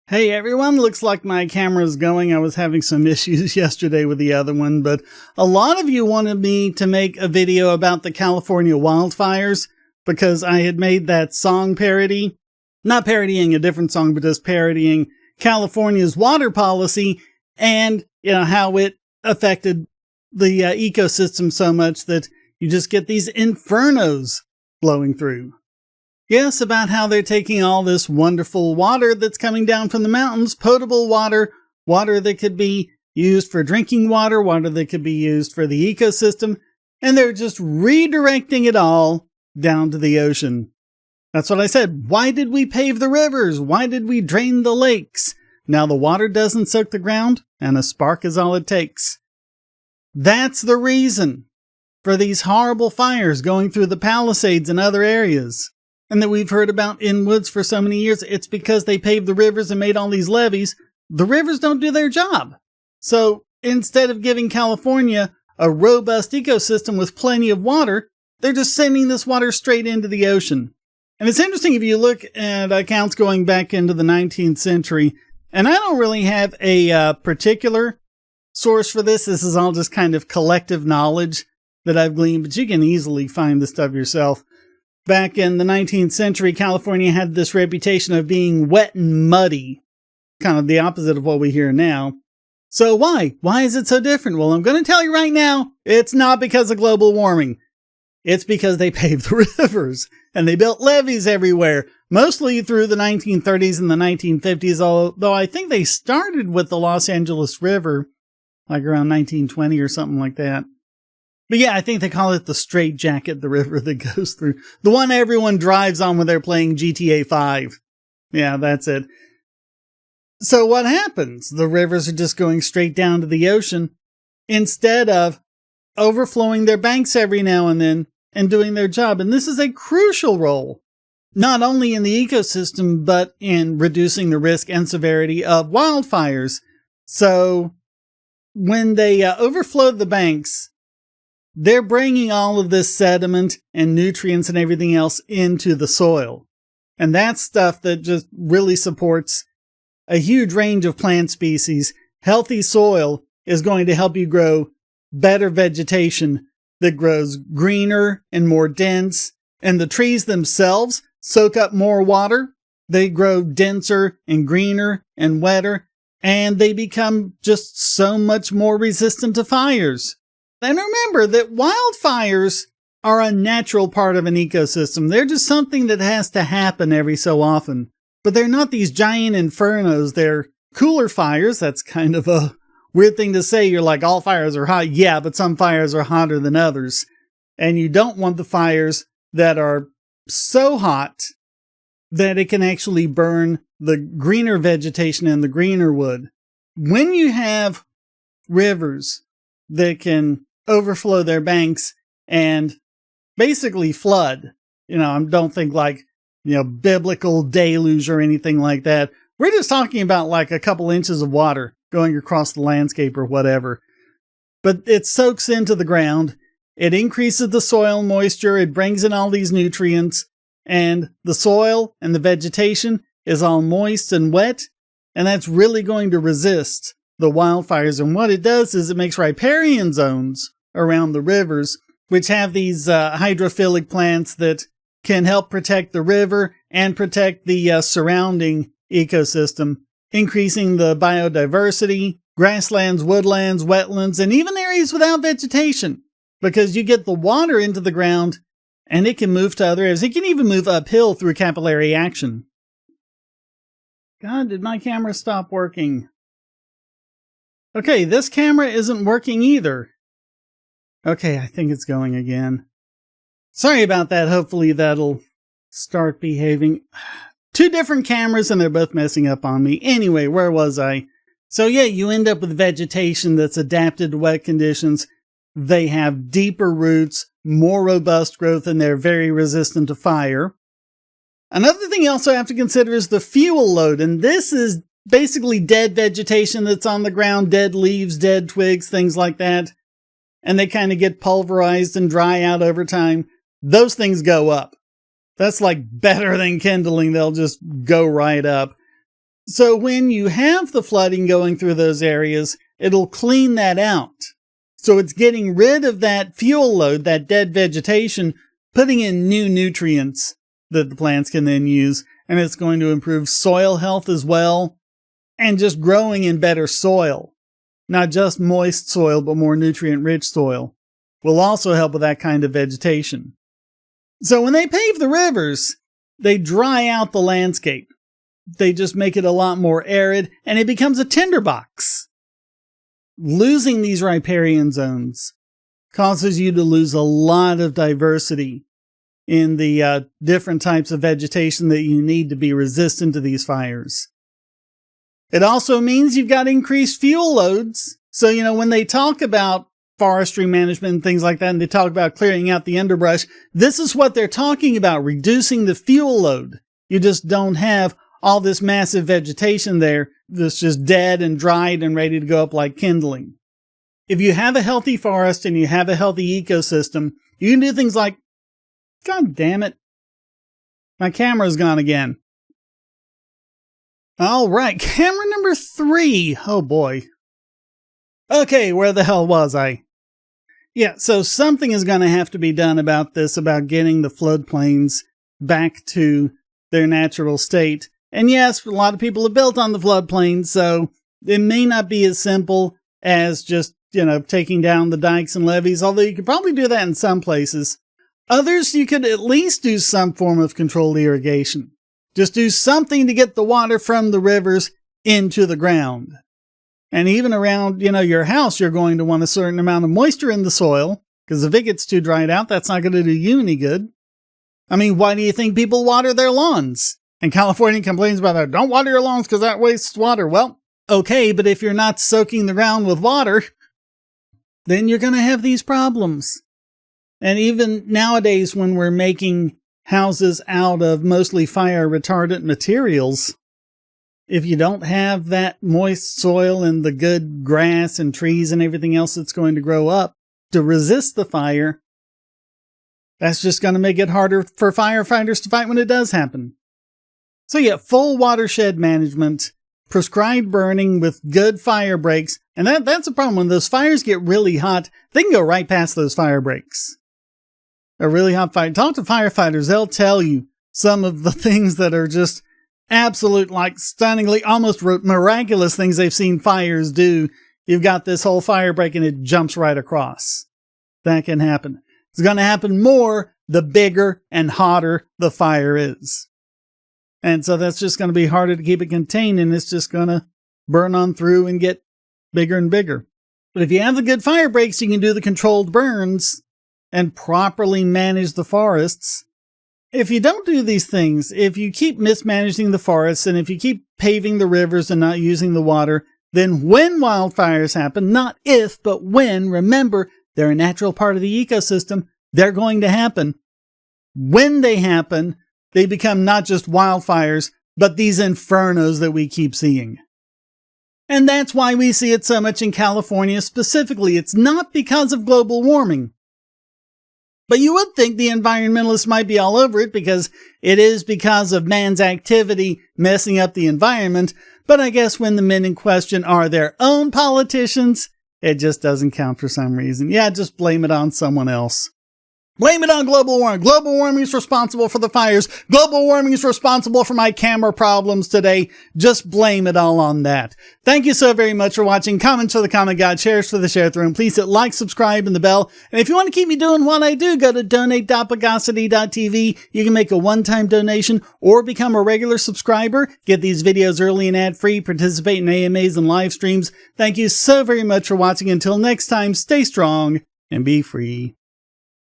Hey everyone, looks like my camera's going. I was having some issues yesterday with the other one, but a lot of you wanted me to make a video about the California wildfires because I had made that song parody. Not parodying a different song, but just parodying California's water policy and, how it affected the ecosystem so much that you just get these infernos blowing through. Yes, about how they're taking all this wonderful water that's coming down from the mountains, potable water, water that could be used for drinking water, water that could be used for the ecosystem, and they're just redirecting it all down to the ocean. That's what I said. Why did we pave the rivers? Why did we drain the lakes? Now the water doesn't soak the ground, and a spark is all it takes. That's the reason for these horrible fires going through the Palisades and other areas. And that we've heard about in woods for so many years. It's because they paved the rivers and made all these levees. The rivers don't do their job. So instead of giving California a robust ecosystem with plenty of water, they're just sending this water straight into the ocean. And it's interesting if you look at accounts going back into the 19th century, and I don't really have a particular source for this. This is all just kind of collective knowledge that I've gleaned, but you can easily find this stuff yourself. Back in the 19th century, California had this reputation of being wet and muddy, kind of the opposite of what we hear now. So why? Why is it so different? Well, I'm going to tell you right now, it's not because of global warming. It's because they paved the rivers and they built levees everywhere, mostly through the 1930s and the 1950s, although I think they started with the Los Angeles River, like around 1920 or something like that. But yeah, I think they call it the Straight Jacket, the river that goes through. The one everyone drives on when they're playing GTA 5. Yeah, that's it. So what happens? The rivers are just going straight down to the ocean instead of overflowing their banks every now and then and doing their job. And this is a crucial role, not only in the ecosystem, but in reducing the risk and severity of wildfires. So when they overflow the banks, they're bringing all of this sediment and nutrients and everything else into the soil. And that's stuff that just really supports a huge range of plant species. Healthy soil is going to help you grow better vegetation that grows greener and more dense. And the trees themselves soak up more water. They grow denser and greener and wetter. And they become just so much more resistant to fires. And remember that wildfires are a natural part of an ecosystem. They're just something that has to happen every so often. But they're not these giant infernos. They're cooler fires. That's kind of a weird thing to say. You're like, all fires are hot. Yeah, but some fires are hotter than others. And you don't want the fires that are so hot that it can actually burn the greener vegetation and the greener wood. When you have rivers that can overflow their banks and basically flood. Don't think like, biblical deluge or anything like that. We're just talking about like a couple inches of water going across the landscape or whatever. But it soaks into the ground. It increases the soil moisture. It brings in all these nutrients. And the soil and the vegetation is all moist and wet. And that's really going to resist the wildfires. And what it does is it makes riparian zones around the rivers, which have these hydrophilic plants that can help protect the river and protect the surrounding ecosystem, increasing the biodiversity, grasslands, woodlands, wetlands, and even areas without vegetation, because you get the water into the ground and it can move to other areas. It can even move uphill through capillary action. God, did my camera stop working? Okay, this camera isn't working either. Okay, I think it's going again. Sorry about that. Hopefully that'll start behaving. Two different cameras and they're both messing up on me. Anyway, where was I? So yeah, you end up with vegetation that's adapted to wet conditions. They have deeper roots, more robust growth, and they're very resistant to fire. Another thing you also have to consider is the fuel load, and this is basically dead vegetation that's on the ground, dead leaves, dead twigs, things like that. And they kind of get pulverized and dry out over time. Those things go up. That's like better than kindling. They'll just go right up. So when you have the flooding going through those areas, it'll clean that out. So it's getting rid of that fuel load, that dead vegetation, putting in new nutrients that the plants can then use. And it's going to improve soil health as well, and just growing in better soil. Not just moist soil, but more nutrient-rich soil will also help with that kind of vegetation. So when they pave the rivers, they dry out the landscape. They just make it a lot more arid, and it becomes a tinderbox. Losing these riparian zones causes you to lose a lot of diversity in the different types of vegetation that you need to be resistant to these fires. It also means you've got increased fuel loads. So, when they talk about forestry management and things like that, and they talk about clearing out the underbrush, this is what they're talking about, reducing the fuel load. You just don't have all this massive vegetation there that's just dead and dried and ready to go up like kindling. If you have a healthy forest and you have a healthy ecosystem, you can do things like, God damn it, my camera's gone again. All right, camera number 3. Oh boy. Okay, where the hell was I? Yeah, so something is going to have to be done about this, about getting the floodplains back to their natural state. And yes, a lot of people have built on the floodplains, so it may not be as simple as just, taking down the dikes and levees, although you could probably do that in some places. Others, you could at least do some form of controlled irrigation. Just do something to get the water from the rivers into the ground. And even around, your house, you're going to want a certain amount of moisture in the soil, because if it gets too dried out, that's not going to do you any good. I mean, why do you think people water their lawns? And California complains about that. Don't water your lawns because that wastes water. Well, okay, but if you're not soaking the ground with water, then you're going to have these problems. And even nowadays, when we're making houses out of mostly fire retardant materials, if you don't have that moist soil and the good grass and trees and everything else that's going to grow up to resist the fire, that's just going to make it harder for firefighters to fight when it does happen. So yeah, full watershed management, prescribed burning with good fire breaks, and that's a problem. When those fires get really hot, they can go right past those fire breaks. A really hot fire. Talk to firefighters, they'll tell you some of the things that are just absolute, like stunningly, almost miraculous things they've seen fires do. You've got this whole fire break and it jumps right across. That can happen. It's going to happen more the bigger and hotter the fire is. And so that's just going to be harder to keep it contained, and it's just going to burn on through and get bigger and bigger. But if you have the good fire breaks, you can do the controlled burns and properly manage the forests. If you don't do these things, if you keep mismanaging the forests, and if you keep paving the rivers and not using the water, then when wildfires happen, not if, but when, remember, they're a natural part of the ecosystem, they're going to happen. When they happen, they become not just wildfires, but these infernos that we keep seeing. And that's why we see it so much in California specifically. It's not because of global warming. But you would think the environmentalists might be all over it because it is because of man's activity messing up the environment. But I guess when the men in question are their own politicians, it just doesn't count for some reason. Yeah, just blame it on someone else. Blame it on global warming. Global warming is responsible for the fires. Global warming is responsible for my camera problems today. Just blame it all on that. Thank you so very much for watching. Comments for the comment guide, shares for the share through, and please hit like, subscribe, and the bell. And if you want to keep me doing what I do, go to donate.pagosity.tv. You can make a one-time donation or become a regular subscriber. Get these videos early and ad-free. Participate in AMAs and live streams. Thank you so very much for watching. Until next time, stay strong and be free.